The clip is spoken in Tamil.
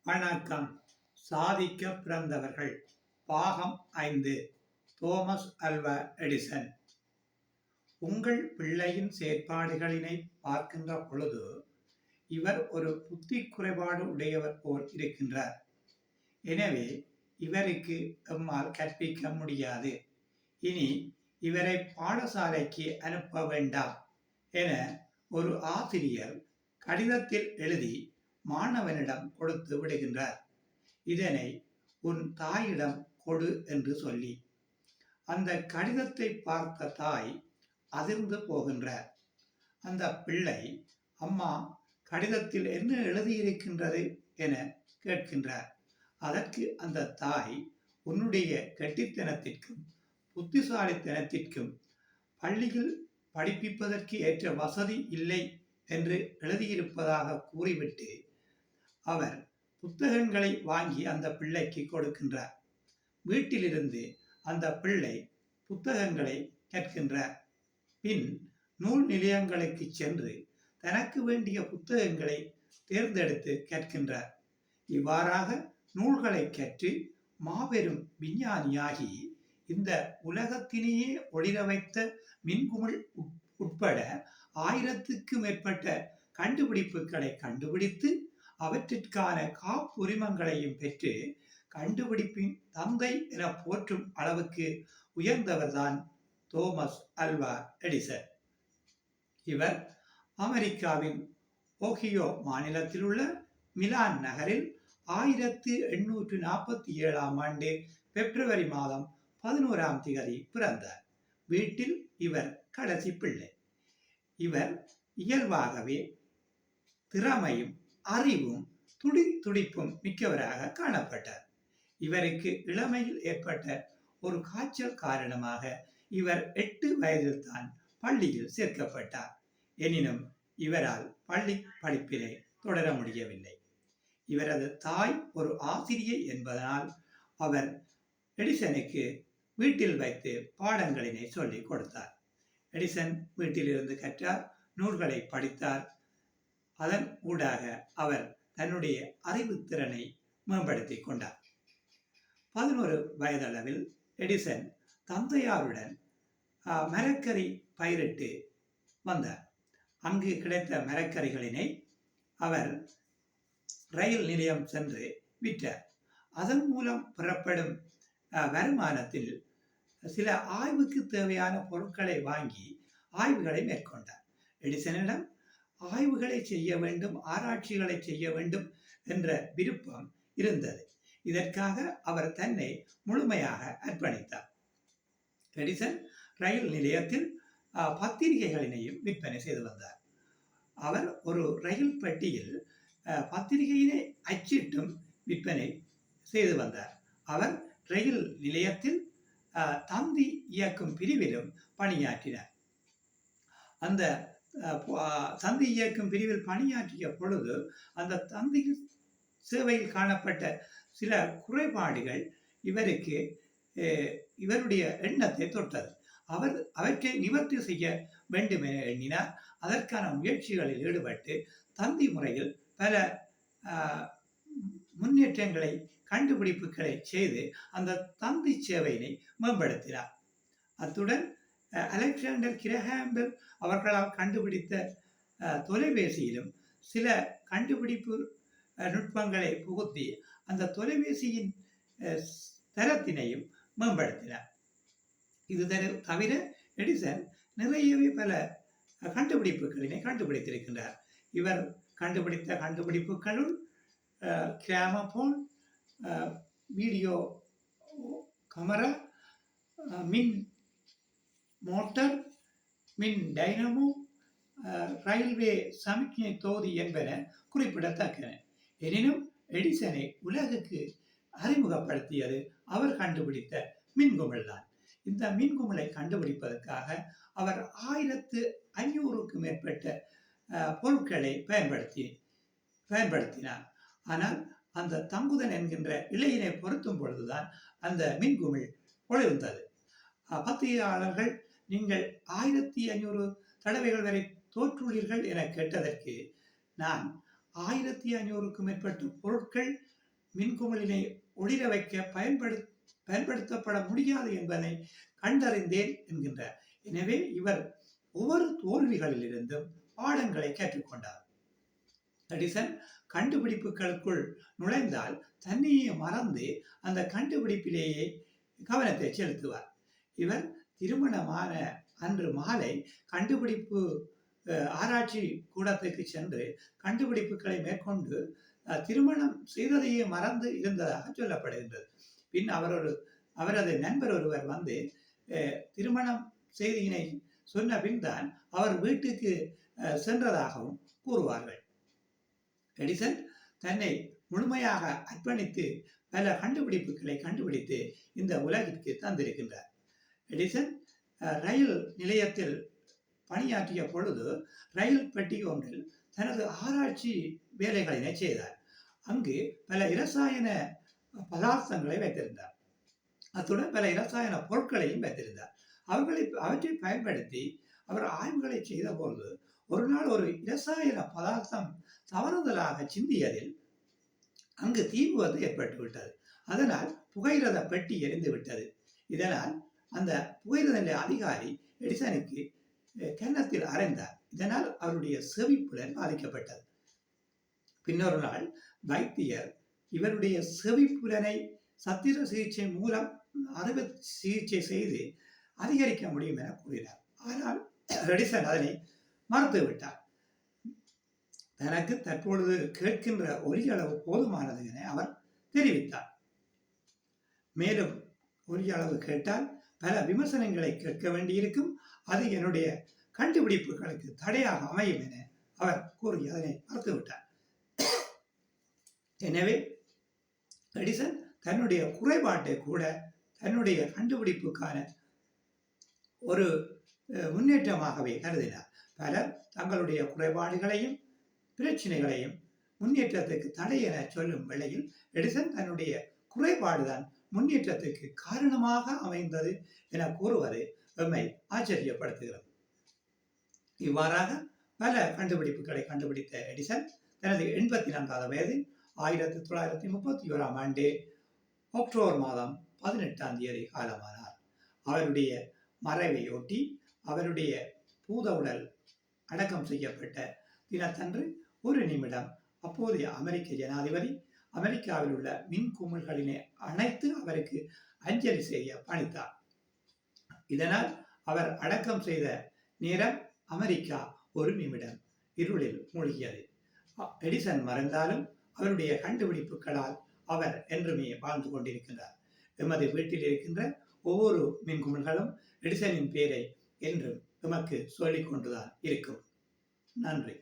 வணக்கம். சாதிக்க பிறந்தவர்கள் பாகம் 5. Thomas Alva Edison. உங்கள் பிள்ளையின் செயற்பாடுகளினை பார்க்கின்ற பொழுது இவர் ஒரு புத்தி குறைபாடு உடையவர் போல் இருக்கின்றார். எனவே இவருக்கு எம்மால் கற்பிக்க முடியாது. இனி இவரை பாடசாலைக்கு அனுப்ப வேண்டாம் என ஒரு ஆசிரியர் கடிதத்தில் எழுதி மாணவனிடம் கொடுத்து விடுகின்றார். இதனை உன் தாயிடம் கொடு என்று சொல்லி. அந்த கடிதத்தை பார்த்த தாய் அதிர்ந்து போகின்றார். அந்த பிள்ளை, அம்மா, கடிதத்தில் என்ன எழுதியிருக்கின்றது என கேட்கின்றார். அதற்கு அந்த தாய், உன்னுடைய கெட்டித்தனத்திற்கும் புத்திசாலித்தனத்திற்கும் பள்ளியில் படிப்பிப்பதற்கு ஏற்ற வசதி இல்லை என்று எழுதியிருப்பதாக கூறிவிட்டு அவர் புத்தகங்களை வாங்கி அந்த பிள்ளைக்கு கொடுக்கின்றார். வீட்டிலிருந்து அந்த பிள்ளை புத்தகங்களை கற்கின்றார். பின் நூல் நிலையங்களுக்கு சென்று தனக்கு வேண்டிய புத்தகங்களை தேர்ந்தெடுத்து கற்கின்றார். இவ்வாறாக நூல்களை கற்று மாபெரும் விஞ்ஞானியாகி இந்த உலகத்திலேயே ஒளிர வைத்த மின்குமிழ் உட்பட 1000க்கு மேற்பட்ட கண்டுபிடிப்புகளை கண்டுபிடித்து அவற்றிற்கான காப்புரிமங்களையும் பெற்று கண்டுபிடிப்பின் தந்தை என போற்றும் அளவுக்கு உயர்ந்தவர்தான் தோமஸ் ஆல்வா எடிசன். இவர் அமெரிக்காவின் ஓஹியோ மாநிலத்தில் உள்ள மிலான் நகரில் 1847ஆம் ஆண்டு பிப்ரவரி மாதம் 11ஆம் தேதி பிறந்தார். வீட்டில் இவர் கடைசி பிள்ளை. இவர் இயல்பாகவே திறமையும் அறிவும் துடிப்பும் மிக்கவராக காணப்பட்டார். இவருக்கு இளமையில் ஏற்பட்ட ஒரு காய்ச்சல் காரணமாக இவர் 8 வயதில் தான் பள்ளியில் சேர்க்கப்பட்டார். எனினும் இவரால் பள்ளி படிப்பினை தொடர முடியவில்லை. இவரது தாய் ஒரு ஆசிரியை என்பதனால் அவர் எடிசனுக்கு வீட்டில் வைத்து பாடங்களினை சொல்லிக் கொடுத்தார். எடிசன் வீட்டிலிருந்து கற்றார், நூல்களை படித்தார். அதன் ஊடாக அவர் தன்னுடைய அறிவுத்திறனை மேம்படுத்திக் கொண்டார். 11 வயதளவில் எடிசன் தந்தையாருடன் மரக்கறி பயிரிட்டு வந்தார். அங்கு கிடைத்த மரக்கறிகளினை அவர் ரயில் நிலையம் சென்று விற்றார். அதன் மூலம் பெறப்படும் வருமானத்தில் சில ஆய்வுக்கு தேவையான பொருட்களை வாங்கி ஆய்வுகளை மேற்கொண்டார். எடிசனிடம் ஆய்வுகளை செய்ய வேண்டும், ஆராய்ச்சிகளை செய்ய வேண்டும் என்ற விருப்பம் இருந்தது. இதற்காக அவர் தன்னை முழுமையாக அர்ப்பணித்தார். எடிசன் ரயில் நிலையத்தில் பத்திரிகைகளினையும் விற்பனை செய்து வந்தார். அவர் ஒரு ரயில் பெட்டியில் பத்திரிகையினை அச்சிட்டும் விற்பனை செய்து வந்தார். அவர் ரயில் நிலையத்தில் தந்தி இயக்கும் பிரிவிலும் பணியாற்றினார். அந்த தந்தி இயக்கும் பிரிவில் பணியாற்றிய பொழுது அந்த தந்தி சேவையில் காணப்பட்ட சில குறைபாடுகள் இவருடைய எண்ணத்தை தொட்டது. அவர் அவற்றை நிவர்த்தி செய்ய வேண்டும் என எண்ணினார். அதற்கான முயற்சிகளில் ஈடுபட்டு தந்தி முறையில் பல முன்னேற்றங்களை கண்டுபிடிப்புகளை செய்து அந்த தந்தி சேவையினை மேம்படுத்தினார். அத்துடன் அலெக்சாண்டர் கிரஹாம் பெல் அவர்களால் கண்டுபிடித்த தொலைபேசியிலும் சில கண்டுபிடிப்பு நுட்பங்களை புகுத்தி அந்த தொலைபேசியின் தரத்தினையும் மேம்படுத்தினார். இது தவிர எடிசன் நிறையவே பல கண்டுபிடிப்புகளினை கண்டுபிடித்திருக்கின்றார். இவர் கண்டுபிடித்த கண்டுபிடிப்புகளுள் கிராமபோன், வீடியோ கேமரா, மின் மோட்டார், மின் டைனமோ, ரயில்வே சமிக்ஞை தொகுதி என்பன குறிப்பிடத்தக்கன. எனினும் எடிசனை உலகுக்கு அறிமுகப்படுத்தியது அவர் கண்டுபிடித்த மின்குமிழ் தான். இந்த மின்குமிழை கண்டுபிடிப்பதற்காக அவர் 1500க்கு மேற்பட்ட பொருட்களை பயன்படுத்தினார். ஆனால் அந்த தங்குதன் என்கின்ற இலையினை பொருத்தும் பொழுதுதான் அந்த மின்குமிழ் ஒளிர்ந்தது. பத்திரிகையாளர்கள், நீங்கள் 1500 தடவைகள் வரை தோற்றுள்ளீர்கள் என கேட்டதற்கு நான் 1500க்கும் மேற்பட்ட பொருட்கள் மின்குமிழினை ஒளிர வைக்க பயன்படுத்தப்பட முடியாது என்பதை கண்டறிந்தேன் என்கின்றார். எனவே இவர் ஒவ்வொரு தோல்விகளிலிருந்தும் பாடங்களை கற்றுக்கொண்டார். எடிசன் கண்டுபிடிப்புகளுக்குள் நுழைந்தால் தன்னையே மறந்து அந்த கண்டுபிடிப்பிலேயே கவனத்தை செலுத்துவார். இவர் திருமணமான அன்று மாலை கண்டுபிடிப்பு ஆராய்ச்சி கூடத்துக்கு சென்று கண்டுபிடிப்புகளை மேற்கொண்டு திருமணம் செய்ததையே மறந்து இருந்ததாக சொல்லப்படுகின்றது. பின் அவரது நண்பர் ஒருவர் வந்து திருமணம் செய்தியினை சொன்ன பின் தான் அவர் வீட்டுக்கு சென்றதாகவும் கூறுவார்கள். எடிசன் தன்னை முழுமையாக அர்ப்பணித்து பல கண்டுபிடிப்புகளை கண்டுபிடித்து இந்த உலகிற்கு தந்திருக்கின்றார். எடிசன் ரயில் நிலையத்தில் பணியாற்றிய பொழுது ரயில் பெட்டி ஒன்றில் தனது ஆராய்ச்சி வேலைகளினை செய்தார். அங்கு பல இரசாயன பதார்த்தங்களை வைத்திருந்தார். அத்துடன் பல இரசாயன பொருட்களையும் வைத்திருந்தார். அவற்றை பயன்படுத்தி அவர் ஆய்வுகளை செய்த பொழுது ஒரு நாள் ஒரு இரசாயன பதார்த்தம் தவறுதலாக சிந்தியதில் அங்கு தீ விபத்து ஏற்பட்டுவிட்டது. அதனால் புகையிரத பெட்டி எரிந்து விட்டது. இதனால் அந்த புகையிரத நிலைய அதிகாரி எடிசனுக்கு கன்னத்தில் அறைந்தார். இதனால் அவருடைய செவிப்புலன் பாதிக்கப்பட்டது. பின்னொரு நாள் வைத்தியர் இவருடைய செவிப்புலனை சத்திர சிகிச்சை மூலம் அறுவை சிகிச்சை செய்து அதிகரிக்க முடியும் என கூறினார். ஆனால் எடிசன் அதனை மறுத்துவிட்டார். தனக்கு தற்பொழுது கேட்கின்ற ஒலி அளவு போதுமானது என அவர் தெரிவித்தார். மேலும் ஒலி அளவு கேட்டால் பல விமர்சனங்களை கேட்க வேண்டியிருக்கும், அது என்னுடைய கண்டுபிடிப்புகளுக்கு தடையாக அமையும் என அவர் கூறி அதனை மறுத்துவிட்டார். எனவே எடிசன் தன்னுடைய குறைபாட்டை கூட தன்னுடைய கண்டுபிடிப்புக்கான ஒரு முன்னேற்றமாகவே கருதினார். பலர் தங்களுடைய குறைபாடுகளையும் பிரச்சனைகளையும் முன்னேற்றத்துக்கு தடை என சொல்லும் வேளையில் எடிசன் தன்னுடைய குறைபாடுதான் முன்னேற்றத்துக்கு காரணமாக அமைந்தது என கூறுவது எம்மை ஆச்சரியப்படுத்துகிறது. இவ்வாறாக பல கண்டுபிடிப்புகளை கண்டுபிடித்த எடிசன் தனது 84வது வயதில் 1931ஆம் ஆண்டு அக்டோபர் மாதம் 18ஆம் தேதி காலமானார். அவருடைய மறைவையொட்டி அவருடைய பூத உடல் அடக்கம் செய்யப்பட்ட தினத்தன்று ஒரு நிமிடம் அப்போதைய அமெரிக்க ஜனாதிபதி அமெரிக்காவில் உள்ள மின் குமிழ்களினை அணைத்து அவருக்கு அஞ்சலி செய்ய பணித்தார். இதனால் அவர் அடக்கம் செய்த நேரம் அமெரிக்கா ஒரு நிமிடம் இருளில் மூழ்கியது. எடிசன் மறைந்தாலும் அவருடைய கண்டுபிடிப்புகளால் அவர் என்றுமே வாழ்ந்து கொண்டிருக்கிறார். எமது வீட்டில் இருக்கின்ற ஒவ்வொரு மின்குமிழ்களும் எடிசனின் பெயரை என்றும் எமக்கு சொல்லிக் கொண்டுதான் இருக்கும். நன்றி.